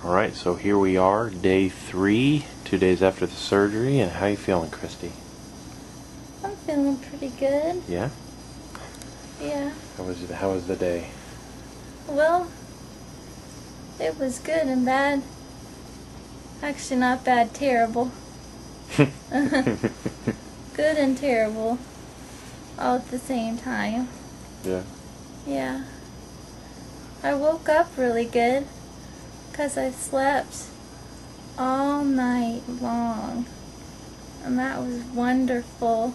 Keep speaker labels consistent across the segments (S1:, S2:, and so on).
S1: Alright, so here we are, day 3, 2 days after the surgery, and how you feeling, Kristi?
S2: I'm feeling pretty good.
S1: Yeah?
S2: Yeah.
S1: How was the day?
S2: Well, it was good and bad. Actually, not bad, terrible. Good and terrible all at the same time.
S1: Yeah.
S2: Yeah. I woke up really good because I slept all night long, and that was wonderful.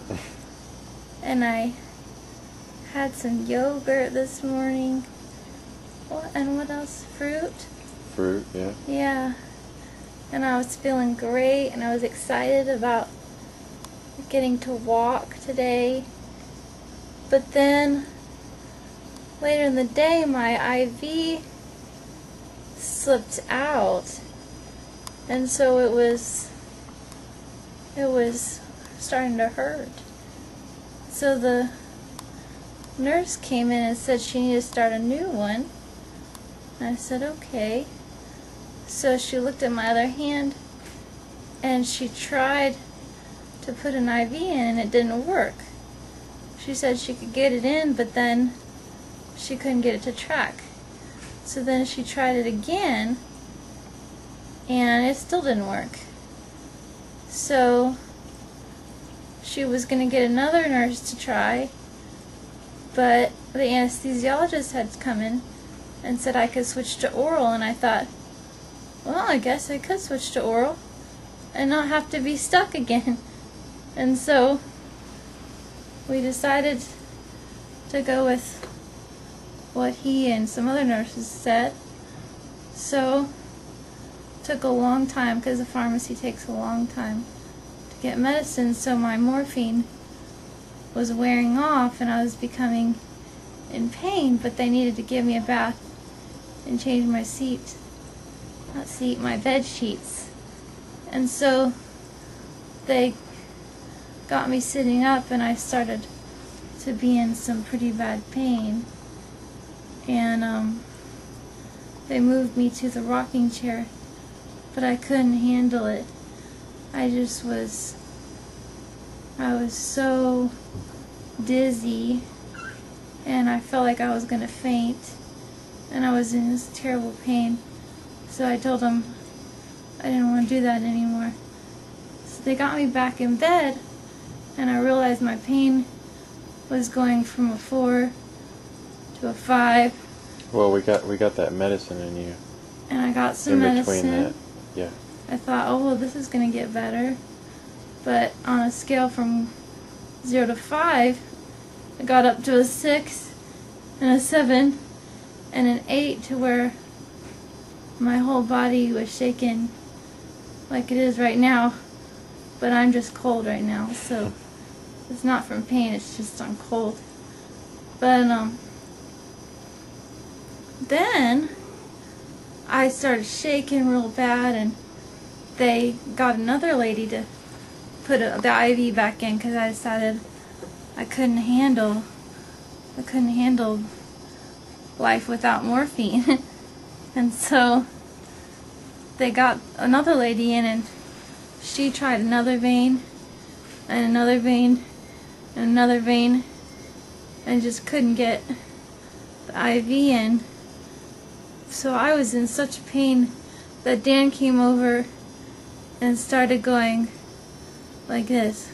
S2: And I had some yogurt this morning. And what else? Fruit?
S1: Fruit, yeah.
S2: Yeah. And I was feeling great, and I was excited about getting to walk today. But then later in the day, my IV slipped out, and so it was starting to hurt. So the nurse came in and said she needed to start a new one. And I said, okay. So she looked at my other hand, and she tried to put an IV in, and it didn't work. She said she could get it in, but then she couldn't get it to track. So then she tried it again, and it still didn't work. So she was going to get another nurse to try, but the anesthesiologist had come in and said I could switch to oral, and I thought, well, I guess I could switch to oral and not have to be stuck again. And so we decided to go with what he and some other nurses said. So it took a long time because the pharmacy takes a long time to get medicine, so my morphine was wearing off and I was becoming in pain, but they needed to give me a bath and change my my bed sheets. And so they got me sitting up, and I started to be in some pretty bad pain. And they moved me to the rocking chair, but I couldn't handle it. I was so dizzy, and I felt like I was going to faint, and I was in this terrible pain. So I told them I didn't want to do that anymore. So they got me back in bed, and I realized my pain was going from a 4 to a 5.
S1: Well, we got that medicine in you.
S2: And I got some
S1: in
S2: medicine.
S1: between that, yeah.
S2: I thought, oh well, this is going to get better. But on a scale from 0 to 5, I got up to a 6 and a 7 and an 8, to where my whole body was shaking like it is right now. But I'm just cold right now, so it's not from pain, it's just I'm cold. But then I started shaking real bad, and they got another lady to put the IV back in because I decided I couldn't handle life without morphine. And so they got another lady in, and she tried another vein and another vein and another vein and just couldn't get the IV in. So I was in such pain that Dan came over and started going like this.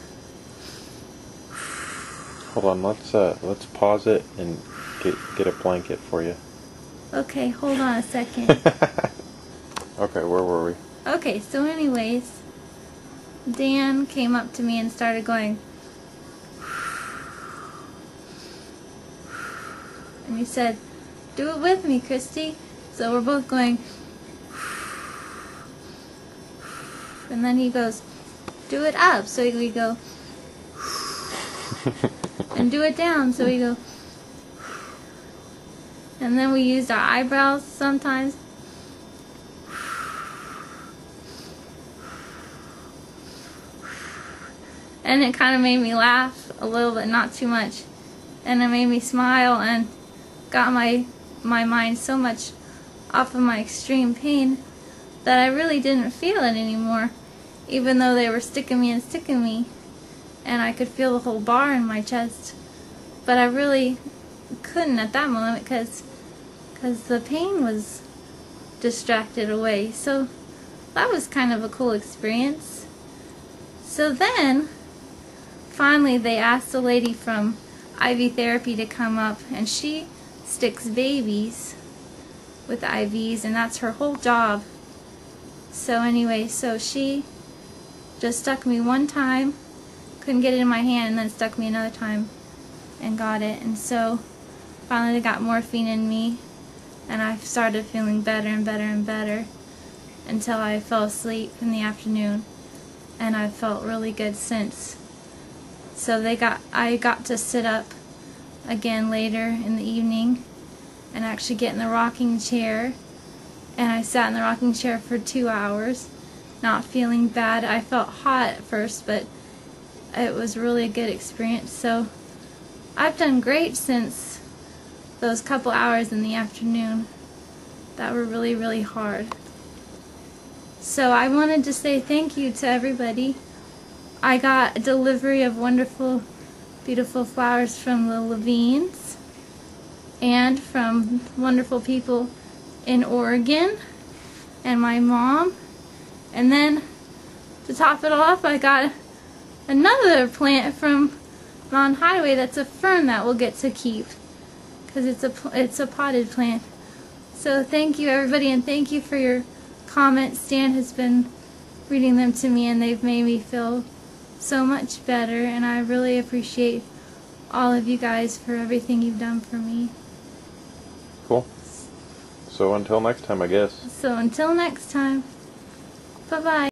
S1: Hold on, let's pause it and get a blanket for you.
S2: Okay, hold on a second.
S1: Okay, where were we?
S2: Okay, so anyways, Dan came up to me and started going, and he said, do it with me, Kristi. So we're both going, and then he goes, do it up. So we go, and do it down. So we go, and then we used our eyebrows sometimes. And it kind of made me laugh a little bit, not too much. And it made me smile and got my mind so much off of my extreme pain that I really didn't feel it anymore, even though they were sticking me and sticking me, and I could feel the whole bar in my chest. But I really couldn't at that moment because the pain was distracted away. So that was kind of a cool experience. So then, finally, they asked a lady from IV therapy to come up, and she sticks babies with IVs, and that's her whole job. So anyway, so she just stuck me one time, couldn't get it in my hand, and then stuck me another time and got it. And so finally they got morphine in me, and I started feeling better and better and better until I fell asleep in the afternoon, and I've felt really good since. So I got to sit up again later in the evening and actually get in the rocking chair, and I sat in the rocking chair for 2 hours, not feeling bad. I felt hot at first, but it was really a good experience. So I've done great since those couple hours in the afternoon that were really, really hard. So I wanted to say thank you to everybody. I got a delivery of wonderful, beautiful flowers from the Levines and from wonderful people in Oregon and my mom. And then to top it off, I got another plant from Mountain Highway that's a fern that we'll get to keep because it's a potted plant. So thank you everybody, and thank you for your comments. Stan has been reading them to me, and they've made me feel so much better, and I really appreciate all of you guys for everything you've done for me.
S1: Cool. So until next time, I guess.
S2: So until next time, bye-bye.